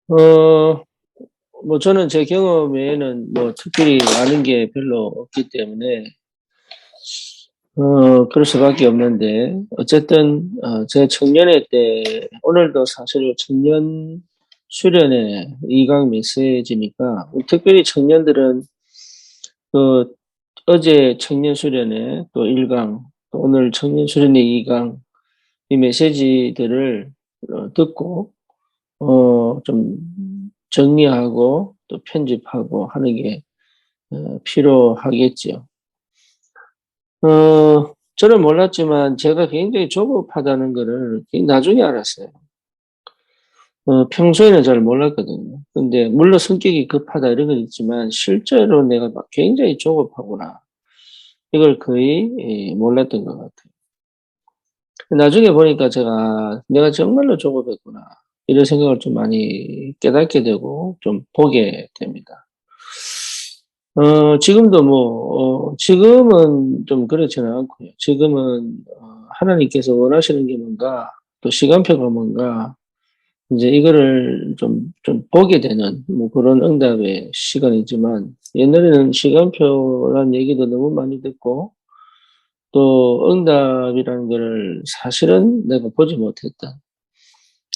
어, 뭐 저는 제 경험에는 뭐 특별히 아는 게 별로 없기 때문에, 그럴 수밖에 없는데, 어쨌든, 제 청년회 때, 오늘도 사실 청년 수련회 2강 메시지니까, 특별히 청년들은 그 어제 청년 수련회 또 1강, 또 오늘 청년 수련회 2강, 이 메시지들을 듣고, 좀 정리하고 또 편집하고 하는 게 필요하겠지요. 저는 몰랐지만 제가 굉장히 조급하다는 거를 나중에 알았어요. 평소에는 잘 몰랐거든요. 근데 물론 성격이 급하다 이런 건 있지만 실제로 내가 막 굉장히 조급하구나. 이걸 거의 몰랐던 것 같아요. 나중에 보니까 내가 정말로 조급했구나. 이런 생각을 좀 많이 깨닫게 되고 좀 보게 됩니다. 지금도 지금은 좀 그렇지는 않고요. 지금은, 하나님께서 원하시는 게 뭔가, 또 시간표가 뭔가, 이제 이거를 좀 보게 되는, 뭐 그런 응답의 시간이지만, 옛날에는 시간표란 얘기도 너무 많이 듣고, 또 응답이라는 거를 사실은 내가 보지 못했다.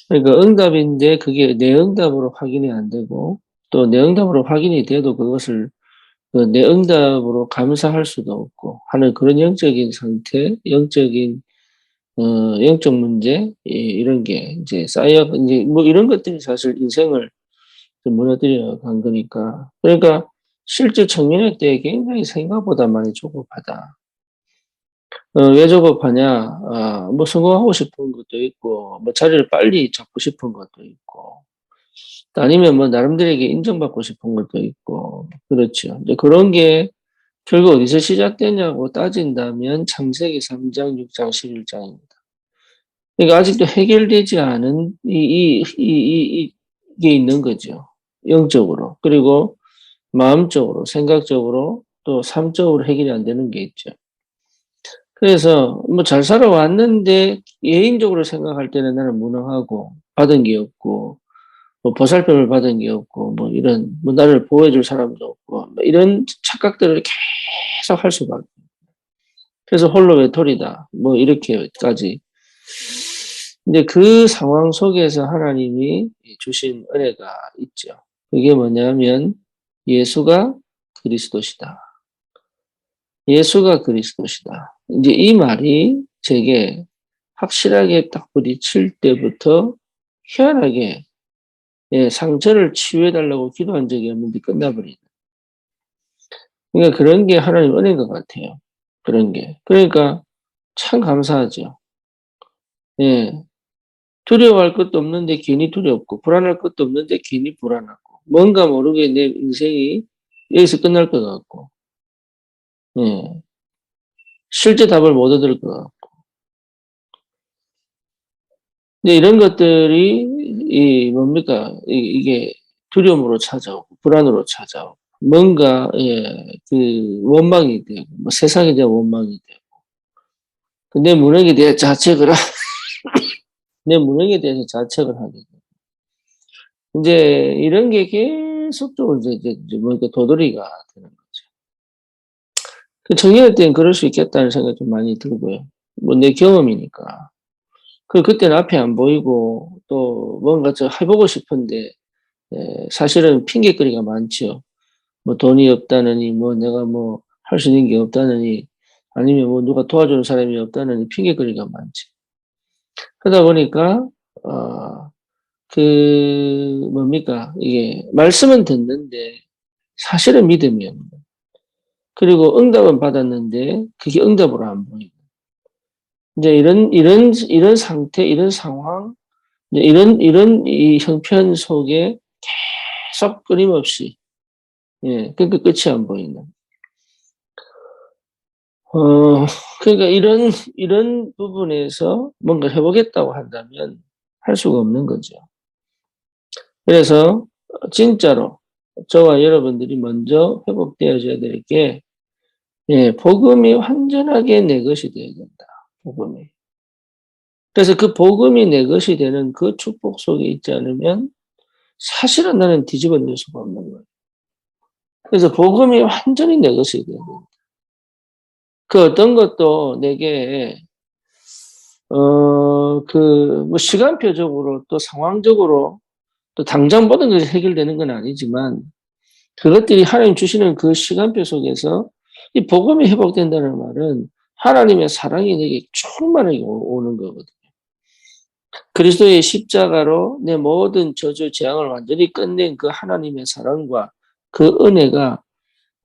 그러니까 응답인데 그게 내 응답으로 확인이 안 되고, 또 내 응답으로 확인이 돼도 그것을 내 응답으로 감사할 수도 없고 하는 그런 영적인 상태, 영적 문제, 이런 게 이제 이제 뭐 이런 것들이 사실 인생을 좀 무너뜨려 간 거니까. 그러니까 실제 청년의 때 굉장히 생각보다 많이 조급하다. 왜 조급하냐? 뭐 성공하고 싶은 것도 있고, 뭐 자리를 빨리 잡고 싶은 것도 있고, 아니면 뭐 나름대로에게 인정받고 싶은 것도 있고, 그렇죠. 이제 그런 게 결국 어디서 시작되냐고 따진다면 창세기 3장, 6장, 11장입니다. 그러니까 아직도 해결되지 않은 이게 있는 거죠. 영적으로. 그리고 마음적으로, 생각적으로, 또 삶적으로 해결이 안 되는 게 있죠. 그래서 뭐 잘 살아왔는데 예인적으로 생각할 때는 나는 무능하고 받은 게 없고 뭐 보살핌을 받은 게 없고 뭐 이런 뭐 나를 보호해줄 사람도 없고 뭐 이런 착각들을 계속 할 수밖에. 그래서 홀로 외톨이다. 뭐 이렇게까지. 이제 그 상황 속에서 하나님이 주신 은혜가 있죠. 그게 뭐냐면 예수가 그리스도시다. 예수가 그리스도시다. 이제 이 말이 제게 확실하게 딱 부딪힐 때부터 희한하게 상처를 치유해달라고 기도한 적이 없는데 끝나버리는. 그러니까 그런 게 하나님 은혜인 것 같아요. 그런 게. 그러니까 참 감사하죠. 예. 두려워할 것도 없는데 괜히 두렵고, 불안할 것도 없는데 괜히 불안하고, 뭔가 모르게 내 인생이 여기서 끝날 것 같고, 예. 실제 답을 못 얻을 것 같고. 근데 이런 것들이, 뭡니까? 이게 두려움으로 찾아오고, 불안으로 찾아오고, 뭔가, 그 원망이 되고, 뭐 세상에 대한 원망이 되고, 내 무능에 대해 자책을, 내 무능에 대해서 자책을 하게 되고, 이제 이런 게 계속적으로 이제 뭐니까 도돌이가 되는 거죠. 그 청년일 때는 그럴 수 있겠다는 생각이 좀 많이 들고요. 뭐 내 경험이니까. 그때는 앞이 안 보이고 또 뭔가 해보고 싶은데 사실은 핑계거리가 많지요. 뭐 돈이 없다느니 뭐 내가 뭐 할 수 있는 게 없다느니 아니면 뭐 누가 도와주는 사람이 없다느니 핑계거리가 많지. 그러다 보니까 뭡니까 이게 말씀은 듣는데 사실은 믿음이 없는. 그리고 응답은 받았는데 그게 응답으로 안 보이고. 이제 이런 상태, 이런 상황, 이제 이런 이 형편 속에 계속 끊임없이, 그러니까 끝이 안 보이는. 그러니까 이런 부분에서 뭔가 해보겠다고 한다면 할 수가 없는 거죠. 그래서 진짜로 저와 여러분들이 먼저 회복되어져야 될 게, 복음이 완전하게 내 것이 되어야 된다. 복음이. 그래서 그 복음이 내 것이 되는 그 축복 속에 있지 않으면 사실은 나는 뒤집어낼 수가 없는 거예요. 그래서 복음이 완전히 내 것이 돼야 돼요. 그 어떤 것도 내게 뭐 시간표적으로 또 상황적으로 또 당장 모든 것이 해결되는 건 아니지만 그것들이 하나님 주시는 그 시간표 속에서 이 복음이 회복된다는 말은 하나님의 사랑이 내게 충만하게 오는 거거든요. 그리스도의 십자가로 내 모든 저주 재앙을 완전히 끝낸 그 하나님의 사랑과 그 은혜가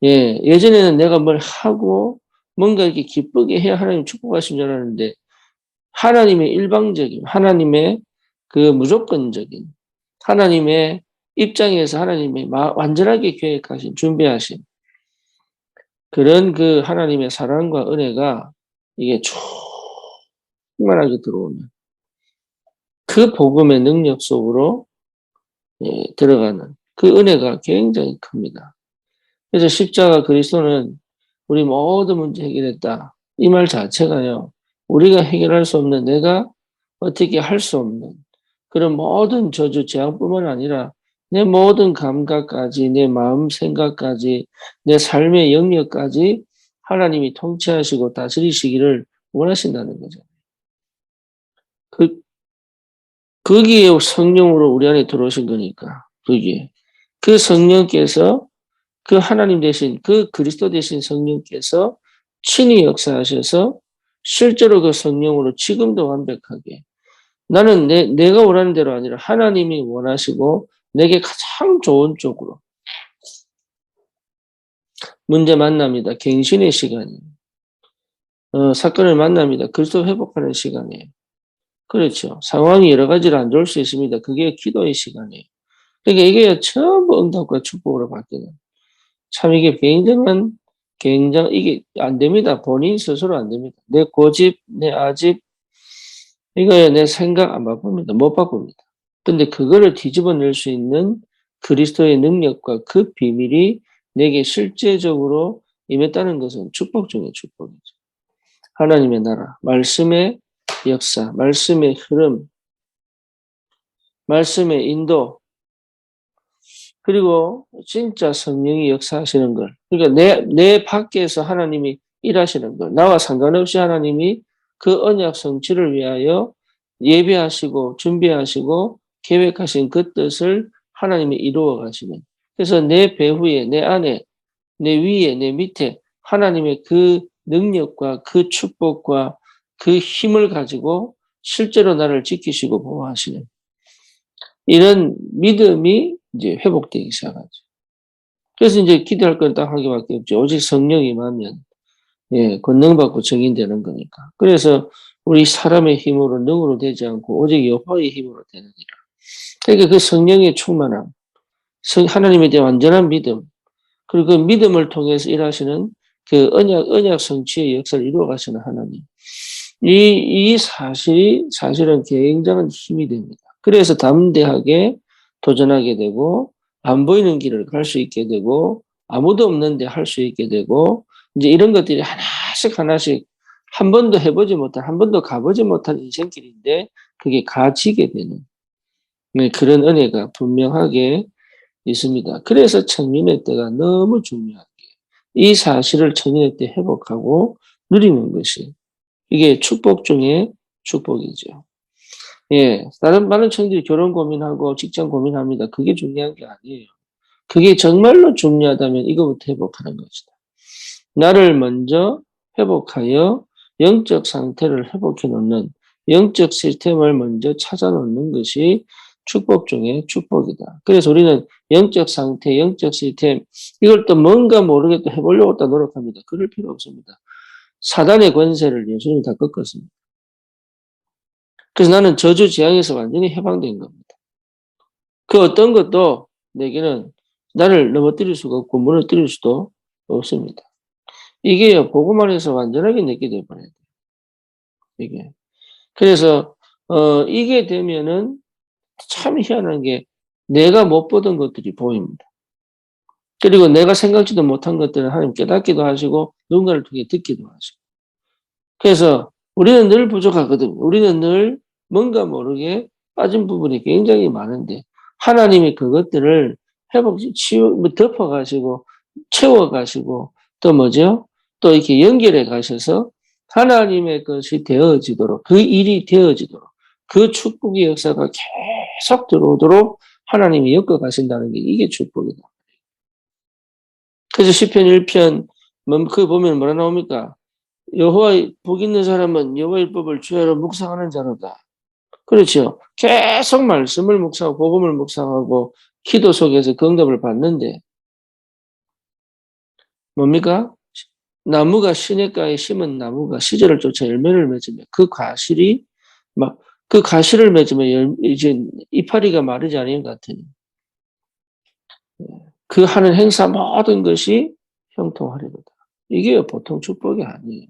예전에는 내가 뭘 하고 뭔가 이렇게 기쁘게 해야 하나님 축복하신 줄 알았는데 하나님의 일방적인 하나님의 그 무조건적인 하나님의 입장에서 하나님의 완전하게 계획하신 준비하신 그런 그 하나님의 사랑과 은혜가 이게 충만하게 들어오는 그 복음의 능력 속으로 들어가는 그 은혜가 굉장히 큽니다. 그래서 십자가 그리스도는 우리 모든 문제 해결했다. 이 말 자체가요. 우리가 해결할 수 없는 내가 어떻게 할 수 없는 그런 모든 저주 재앙뿐만 아니라 내 모든 감각까지 내 마음 생각까지 내 삶의 영역까지 하나님이 통치하시고 다스리시기를 원하신다는 거죠. 거기에 성령으로 우리 안에 들어오신 거니까 거기에 그 성령께서 그 하나님 대신 그 그리스도 대신 성령께서 친히 역사하셔서 실제로 그 성령으로 지금도 완벽하게 나는 내가 원하는 대로 아니라 하나님이 원하시고 내게 가장 좋은 쪽으로 문제 만납니다. 갱신의 시간이 사건을 만납니다. 그리스도 회복하는 시간이에요. 그렇죠. 상황이 여러 가지로 안 좋을 수 있습니다. 그게 기도의 시간이에요. 그러니까 이게 전부 응답과 축복으로 바뀌는 참 이게 이게 안 됩니다. 본인 스스로 안 됩니다. 내 고집, 내 아집, 이거 내 생각 안 바꿉니다. 못 바꿉니다. 근데 그거를 뒤집어낼 수 있는 그리스도의 능력과 그 비밀이 내게 실제적으로 임했다는 것은 축복 중의 축복이죠. 하나님의 나라, 말씀의 역사, 말씀의 흐름, 말씀의 인도, 그리고 진짜 성령이 역사하시는 걸. 그러니까 내 밖에서 하나님이 일하시는 걸. 나와 상관없이 하나님이 그 언약 성취를 위하여 예배하시고 준비하시고 계획하신 그 뜻을 하나님이 이루어 가시는. 그래서 내 배후에, 내 안에, 내 위에, 내 밑에 하나님의 그 능력과 그 축복과 그 힘을 가지고 실제로 나를 지키시고 보호하시는 이런 믿음이 이제 회복되기 시작하죠. 그래서 이제 기대할 건 딱 한 개밖에 없죠. 오직 성령이 임하면 권능받고 증인되는 거니까. 그래서 우리 사람의 힘으로 능으로 되지 않고 오직 여호와의 힘으로 되느니라. 그러니까 그 성령의 충만함, 하나님에 대한 완전한 믿음, 그리고 그 믿음을 통해서 일하시는 그 언약 성취의 역사를 이루어 가시는 하나님. 이 사실이 사실은 굉장한 힘이 됩니다. 그래서 담대하게 도전하게 되고 안 보이는 길을 갈 수 있게 되고 아무도 없는데 할 수 있게 되고 이제 이런 것들이 하나씩 한 번도 해보지 못한 한 번도 가보지 못한 인생길인데 그게 가지게 되는 그런 은혜가 분명하게 있습니다. 그래서 청년의 때가 너무 중요한 게 이 사실을 청년의 때 회복하고 누리는 것이 이게 축복 중에 축복이죠. 다른 많은 청년들이 결혼 고민하고 직장 고민합니다. 그게 중요한 게 아니에요. 그게 정말로 중요하다면 이거부터 회복하는 것이다. 나를 먼저 회복하여 영적 상태를 회복해 놓는 영적 시스템을 먼저 찾아 놓는 것이 축복 중에 축복이다. 그래서 우리는 영적 상태, 영적 시스템 이걸 또 뭔가 모르게 또 해보려고 또 노력합니다. 그럴 필요 없습니다. 사단의 권세를 예수님이 다 꺾었습니다. 그래서 나는 저주 재앙에서 완전히 해방된 겁니다. 그 어떤 것도 내게는 나를 넘어뜨릴 수가 없고 무너뜨릴 수도 없습니다. 이게요, 복음 안에서 완전하게 내게 되어버려야 돼요. 이게. 그래서, 이게 되면은 참 희한한 게 내가 못 보던 것들이 보입니다. 그리고 내가 생각지도 못한 것들을 하나님 깨닫기도 하시고 누군가를 통해 듣기도 하시고. 그래서 우리는 늘 부족하거든요. 우리는 늘 뭔가 모르게 빠진 부분이 굉장히 많은데 하나님이 그것들을 덮어가시고, 채워가시고, 또 뭐죠? 또 이렇게 연결해 가셔서 하나님의 것이 되어지도록, 그 일이 되어지도록, 그 축복의 역사가 계속 들어오도록 하나님이 엮어 가신다는 게 이게 축복이다. 그래서 시편 1편, 그 보면 뭐라 나옵니까? 여호와의 복 있는 사람은 여호와의 법을 주야로 묵상하는 자로다. 그렇죠. 계속 말씀을 묵상하고 복음을 묵상하고 기도 속에서 그 응답을 받는데 뭡니까? 나무가 시냇가에 심은 나무가 시절을 쫓아 열매를 맺으며 그 과실이 막 그 과실을 맺으면 이제 이파리가 마르지 않은 것 같으니 그 하는 행사 모든 것이 형통하리로다. 이게 보통 축복이 아니에요.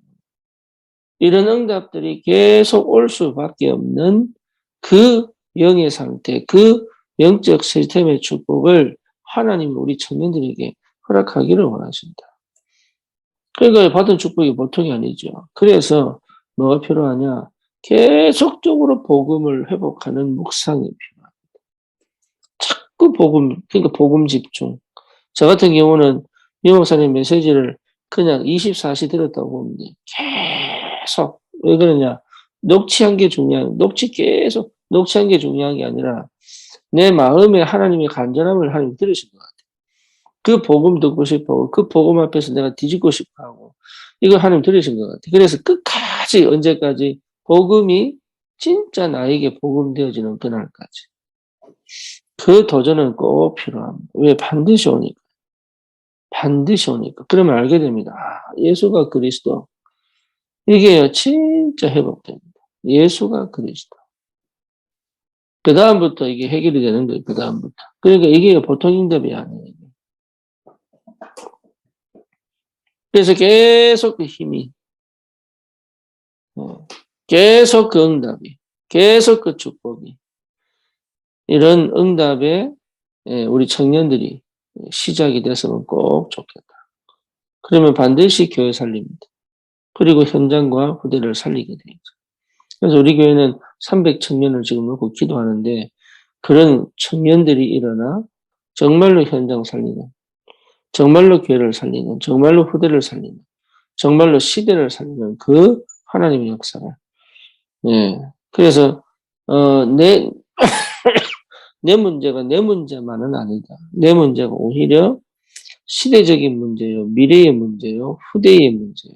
이런 응답들이 계속 올 수밖에 없는 그 영의 상태, 그 영적 시스템의 축복을 하나님은 우리 청년들에게 허락하기를 원하신다. 그러니까 받은 축복이 보통이 아니죠. 그래서 뭐가 필요하냐? 계속적으로 복음을 회복하는 묵상이 필요합니다. 자꾸 복음, 그러니까 복음 집중. 저 같은 경우는 유 목사님 메시지를 그냥 24시 들었다고 보면 돼. 계속. 왜 그러냐? 녹취한 게 녹취한 게 중요한 게 아니라 내 마음에 하나님의 간절함을 하나님 들으신 것 같아요. 그 복음 듣고 싶어. 그 복음 앞에서 내가 뒤집고 싶어 하고. 이거 하나님 들으신 것 같아요. 그래서 끝까지, 언제까지 복음이 진짜 나에게 복음 되어지는 그날까지. 그 도전은 꼭 필요합니다. 왜? 반드시 오니까. 반드시 오니까. 그러면 알게 됩니다. 아, 예수가 그리스도. 이게요, 진짜 회복됩니다. 예수가 그리스도. 그다음부터 이게 해결이 되는 거예요, 그다음부터. 그러니까 이게 보통 응답이 아니에요. 그래서 계속 그 힘이, 계속 그 응답이, 계속 그 축복이, 이런 응답에 우리 청년들이 시작이 됐으면 꼭 좋겠다. 그러면 반드시 교회 살립니다. 그리고 현장과 후대를 살리게 되죠. 그래서 우리 교회는 300청년을 지금 놓고 기도하는데 그런 청년들이 일어나 정말로 현장 살리는, 정말로 교회를 살리는, 정말로 후대를 살리는, 정말로 시대를 살리는 그 하나님의 역사를. 예. 그래서 내 내 문제가 내 문제만은 아니다. 내 문제가 오히려 시대적인 문제요, 미래의 문제요, 후대의 문제요.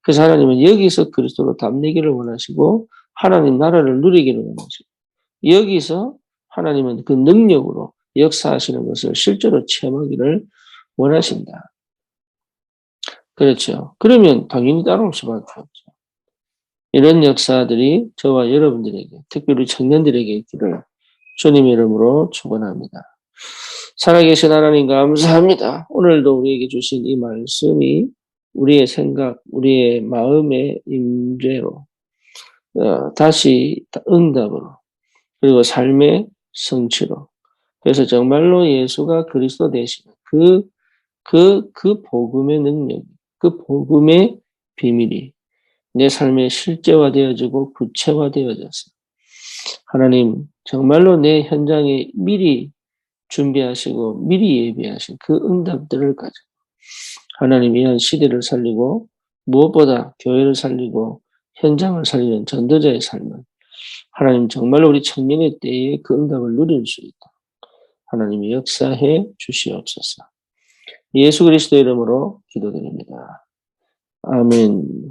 그래서 하나님은 여기서 그리스도로 담내기를 원하시고 하나님 나라를 누리기를 원하시고 여기서 하나님은 그 능력으로 역사하시는 것을 실제로 체험하기를 원하신다. 그렇죠. 그러면 당연히 따라올 수밖에 없죠. 이런 역사들이 저와 여러분들에게, 특별히 청년들에게 있기를 주님 이름으로 축원합니다. 살아계신 하나님 감사합니다. 오늘도 우리에게 주신 이 말씀이 우리의 생각, 우리의 마음의 임재로 다시 응답으로 그리고 삶의 성취로 그래서 정말로 예수가 그리스도 되시는 그 복음의 능력, 그 복음의 비밀이 내 삶에 실제화되어지고 구체화되어져서 하나님 정말로 내 현장에 미리 준비하시고 미리 예비하신 그 응답들을 가지고 하나님 이런 시대를 살리고 무엇보다 교회를 살리고 현장을 살리는 전도자의 삶은 하나님 정말로 우리 청년의 때에 그 응답을 누릴 수 있다. 하나님이 역사해 주시옵소서. 예수 그리스도 이름으로 기도드립니다. 아멘.